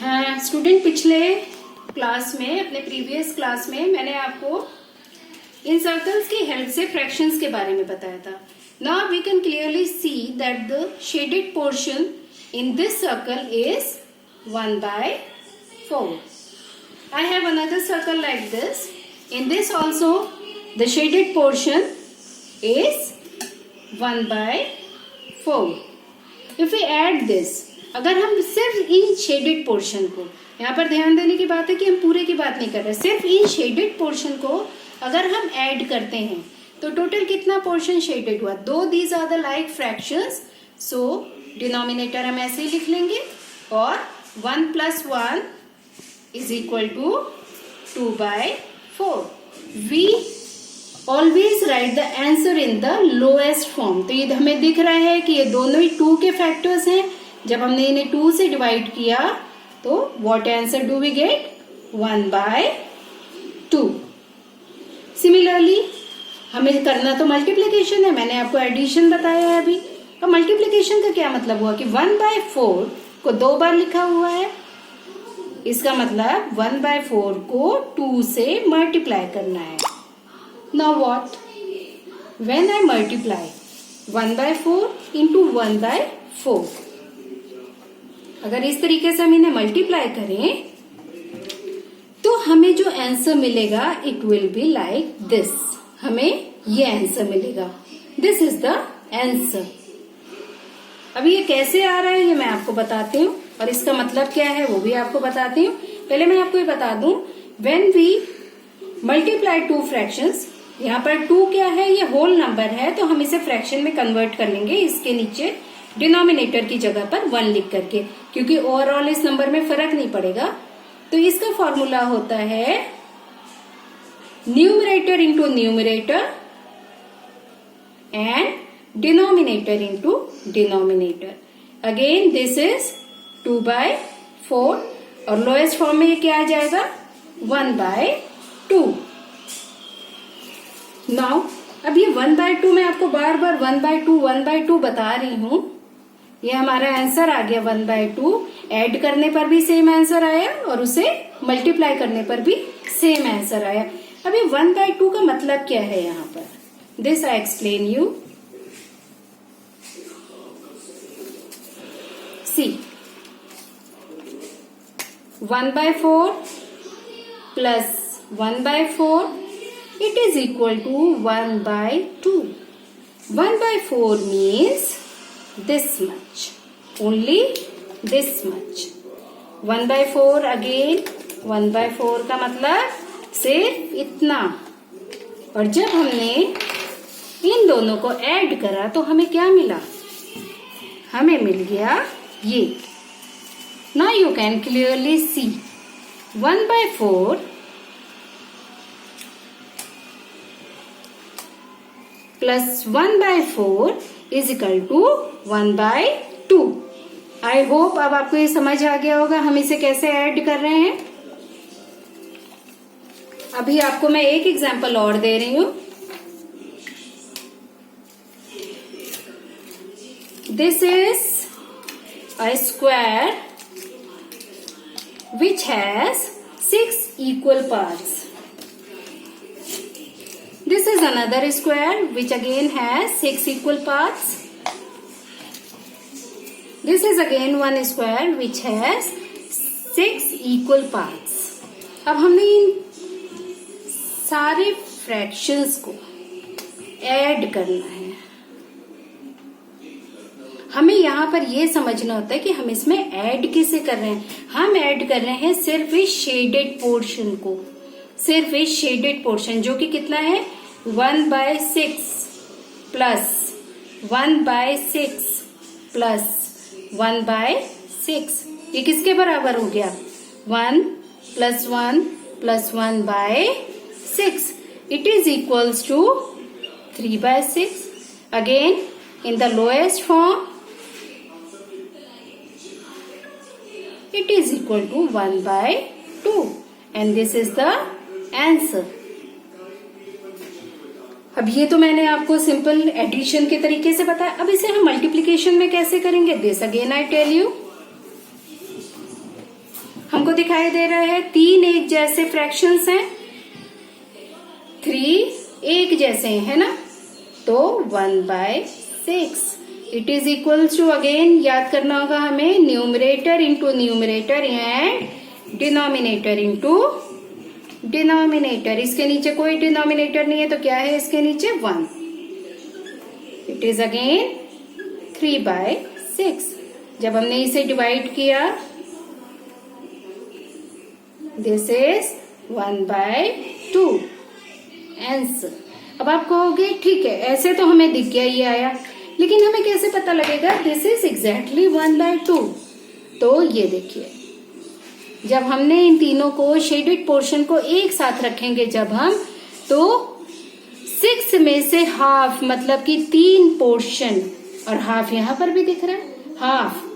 हाँ स्टूडेंट, पिछले क्लास में, अपने प्रीवियस क्लास में मैंने आपको इन सर्कल्स की हेल्प से फ्रैक्शंस के बारे में बताया था. Now we can clearly see that the shaded portion in this circle is 1/4. I have another circle like this. In this also the shaded portion is 1/4. If we add this, अगर हम सिर्फ इन shaded portion को, यहाँ पर ध्यान देने की बात है कि हम पूरे की बात नहीं कर रहे, सिर्फ इन शेडेड पोर्शन को अगर हम ऐड करते हैं तो टोटल कितना पोर्शन शेडेड हुआ? दो these are the like fractions, so denominator हम ऐसे ही लिख लेंगे और 1 + 1 is equal to 2/4. We always write the answer in the lowest form. तो ये हमें दिख रहा है कि ये दोनों ही 2 के फैक्टर्स हैं. जब हमने इन्हें 2 से डिवाइड किया तो what answer do we get? 1/2. Similarly हमें करना तो मल्टीप्लीकेशन है, मैंने आपको एडिशन बताया है अभी. अब मल्टीप्लीकेशन का क्या मतलब हुआ कि 1/4 को 2 बार लिखा हुआ है, इसका मतलब 1/4 को 2 से मल्टीप्लाई करना है. Now what? When I multiply 1/4 into 1/4, अगर इस तरीके से हम इन्हें मल्टीप्लाई करें तो हमें जो आंसर मिलेगा it will be like this. हमें ये आंसर मिलेगा. This is the answer. अभी ये कैसे आ रहा है ये मैं आपको बताती हूँ और इसका मतलब क्या है वो भी आपको बताती हूँ. पहले मैं आपको ये बता दूं, व्हेन वी मल्टीप्लाई 2 फ्रैक्शंस, यहाँ पर 2 क्या है? ये होल नंबर है, तो हम इसे फ्रैक्शन में कन्वर्ट कर लेंगे इसके नीचे डिनोमिनेटर की जगह पर 1 लिख करके, क्योंकि ओवरऑल इस नंबर में फर्क नहीं पड़ेगा. तो इसका फॉर्मूला होता है numerator into numerator and denominator into denominator. Again this is 2/4 और लोएस्ट फॉर्म में ये क्या आ जाएगा? 1/2. नाउ अब ये 1/2 मैं आपको बार बार 1/2 बता रही हूं. ये हमारा आंसर आ गया 1/2. ऐड करने पर भी सेम आंसर आया और उसे मल्टीप्लाई करने पर भी सेम आंसर आया. अब ये 1/2 का मतलब क्या है यहाँ पर? This I explain you. See, 1/4 plus 1/4 it is equal to 1/2. 1/4 means this much, only this much. 1/4 again, 1/4 का मतलब सिर्फ इतना. और जब हमने इन दोनों को ऐड करा तो हमें क्या मिला? हमें मिल गया ये. Now you can clearly see 1/4 plus 1/4 is equal to 1/2. I hope अब आपको ये समझ आ गया होगा हम इसे कैसे ऐड कर रहे हैं. अभी आपको मैं एक एग्जांपल और दे रही हूं. This is a square which has 6 equal parts. This is another square which again has 6 equal parts. This is again one square which has 6 equal parts. अब हमने इन सारे फ्रैक्शंस को ऐड करना है. हमें यहाँ पर ये समझना होता है कि हम इसमें ऐड किसे कर रहे हैं. हम ऐड कर रहे हैं सिर्फ इस शेडेड पोर्शन को, सिर्फ इस शेडेड पोर्शन जो कि कितना है? 1/6 प्लस 1/6 प्लस 1/6. ये किसके बराबर हो गया? 1 + 1 + 1/6. It is equals to 3/6. Again in the lowest form it is equal to 1/2 and this is the answer. अब ये तो मैंने आपको सिंपल एडिशन के तरीके से बताया. अब इसे हम मल्टीप्लीकेशन में कैसे करेंगे? This again I tell you. हमको दिखाई दे रहा है 3 एक जैसे फ्रैक्शंस हैं, 3 एक जैसे है ना, तो 1/6 it is equal to, again याद करना होगा हमें, numerator into numerator and denominator into denominator. इसके नीचे कोई डिनोमिनेटर नहीं है तो क्या है इसके नीचे 1, इट इज अगेन 3/6। जब हमने इसे डिवाइड किया, दिस इज 1/2 आंसर। अब आप कहोगे ठीक है ऐसे तो हमें दिख गया, ये आया, लेकिन हमें कैसे पता लगेगा दिस इज एग्जैक्टली 1/2? तो ये देखिए, जब हमने इन तीनों को शेडेड पोर्शन को एक साथ रखेंगे जब हम, तो 6 में से हाफ मतलब कि 3 पोर्शन, और हाफ यहां पर भी दिख रहा है, हाफ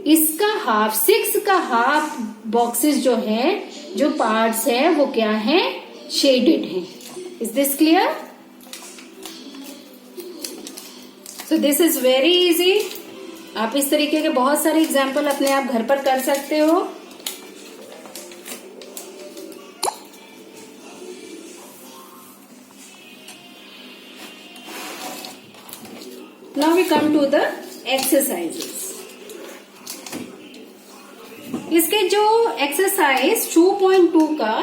इसका हाफ, 6 का हाफ बॉक्सेस जो है, जो पार्ट्स है वो क्या है, शेडेड है। Is this clear? So this is very easy. आप इस तरीके के बहुत सारे एग्जाम्पल अपने आप घर पर कर सकते हो। Now we come to the exercises. इसके जो एक्सरसाइज 2.2 का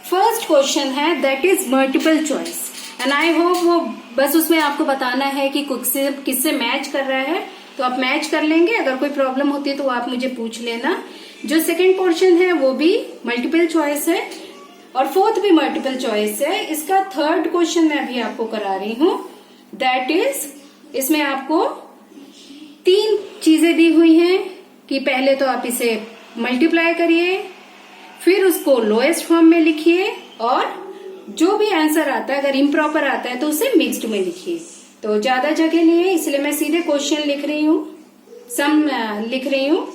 फर्स्ट क्वेश्चन है, that is multiple choice, and I hope वो बस उसमें आपको बताना है कि किससे मैच कर रहा है, तो आप मैच कर लेंगे। अगर कोई प्रॉब्लम होती है तो आप मुझे पूछ लेना। जो सेकंड पोर्शन है वो भी मल्टीपल चॉइस है और फोर्थ भी मल्टीपल चॉइस है। इसका थर्ड क्वेश्चन मैं अभी आपको करा रही हूं, दैट इज, इसमें आपको 3 चीजें दी हुई हैं कि पहले तो आप इसे मल्टीप्लाई करिए, फिर उसको लोएस्ट फॉर्म में लिखिए, और जो भी आंसर आता है अगर इम्प्रॉपर आता है तो उसे मिक्स्ड में लिखिए। तो ज्यादा जगह नहीं है इसलिए मैं सीधे क्वेश्चन लिख रही हूँ, सम लिख रही हूँ।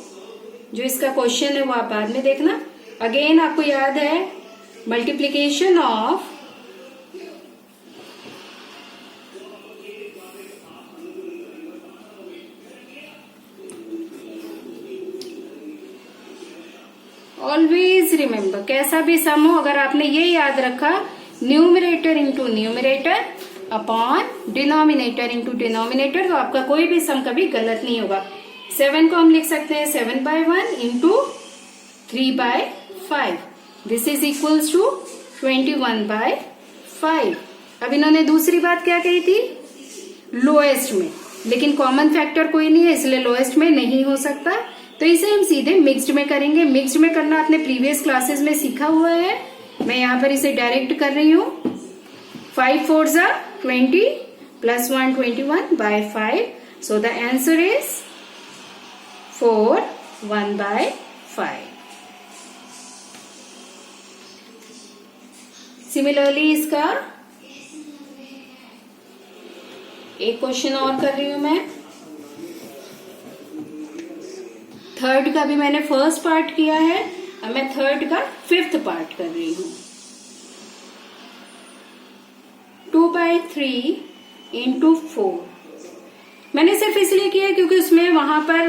जो इसका क्वेश्चन है वो आप बाद में देखना। अगेन आपको याद है, मल्टीप्लीकेशन ऑफ ऑलवेज रिमेम्बर, कैसा भी सम हो अगर आपने ये याद रखा, numerator into numerator upon denominator into denominator, तो आपका कोई भी सम कभी गलत नहीं होगा। 7 को हम लिख सकते हैं 7/1 into 3/5, this is equals to 21/5। अब इन्होंने दूसरी बात क्या कही थी, लोएस्ट में, लेकिन कॉमन फैक्टर कोई नहीं है इसलिए लोएस्ट में नहीं हो सकता, तो इसे हम सीधे मिक्स्ड में करेंगे। मिक्स्ड में करना आपने प्रीवियस क्लासेस में सीखा हुआ है, मैं यहाँ पर इसे डायरेक्ट कर रही हूँ। 5 4s are 20 plus 1 21/5, so the answer is 4 1/5। Similarly इसका एक क्वेश्चन और कर रही हूं मैं। थर्ड का भी मैंने फर्स्ट पार्ट किया है, अब मैं थर्ड का 5th पार्ट कर रही हूं। 2/3 इंटू 4 मैंने सिर्फ इसलिए किया क्योंकि उसमें वहां पर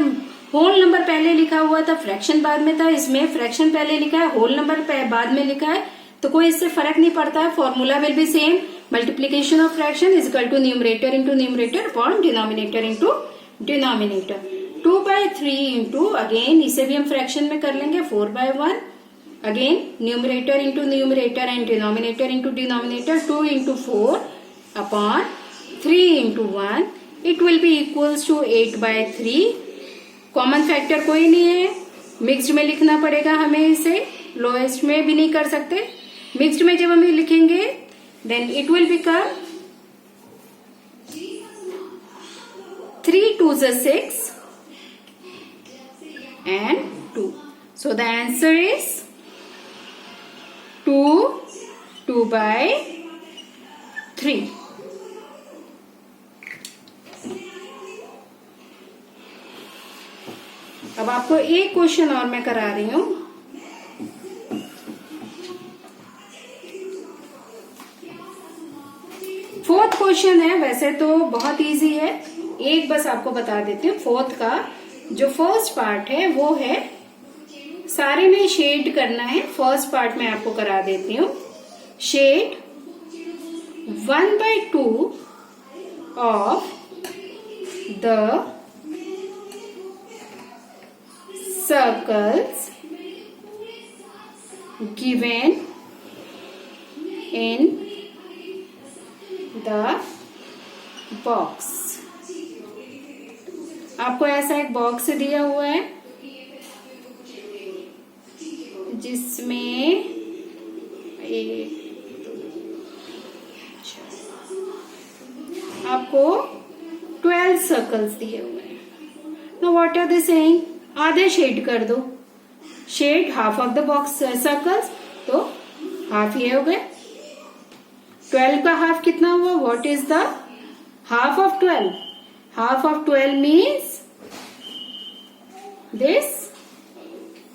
होल नंबर पहले लिखा हुआ था, फ्रैक्शन बाद में था। इसमें फ्रैक्शन पहले लिखा है, होल नंबर बाद में लिखा है, तो कोई इससे फर्क नहीं पड़ता है। Formula will be same, multiplication of fraction is equal to numerator into numerator upon denominator into denominator. 2/3 into, again इसे भी हम फ्रैक्शन में कर लेंगे, 4/1, again numerator into numerator and denominator into denominator, 2 into 4 upon 3 into 1, it will be equals to 8/3। Common factor कोई नहीं है, mixed में लिखना पड़ेगा हमें इसे, लोएस्ट में भी नहीं कर सकते। मिक्स्ड में जब हम लिखेंगे then it will become 3 2s are 6 and 2. So the answer is 2 2/3। अब आपको एक क्वेश्चन और मैं करा रही हूं। फोर्थ क्वेश्चन है, वैसे तो बहुत इजी है, एक बस आपको बता देती हूँ। फोर्थ का जो फर्स्ट पार्ट है वो है, सारे में शेड करना है। फर्स्ट पार्ट में आपको करा देती हूँ। Shade 1/2 of the circles given in the box। आपको ऐसा एक बॉक्स दिया हुआ है जिसमें आपको 12 सर्कल्स दिए हुए हैं। No what are they saying, आधे शेड कर दो। Shade half of the box circles, तो हाफ ये हो गए। 12 का हाफ कितना हुआ? What is the half of 12? Half of 12 means this.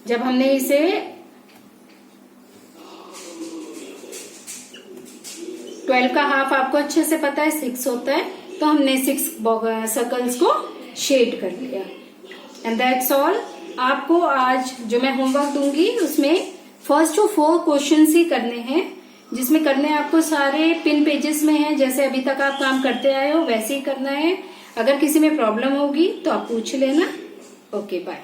जब हमने इसे 12 का हाफ आपको अच्छे से पता है 6 होता है, तो हमने 6 सर्कल्स को शेड कर लिया। And that's all. आपको आज जो मैं होमवर्क दूंगी उसमें फर्स्ट जो 4 क्वेश्चंस ही करने हैं, जिसमें करने आपको सारे पिन पेजेस में है, जैसे अभी तक आप काम करते आए हो वैसे ही करना है। अगर किसी में प्रॉब्लम होगी तो आप पूछ लेना। Okay, bye.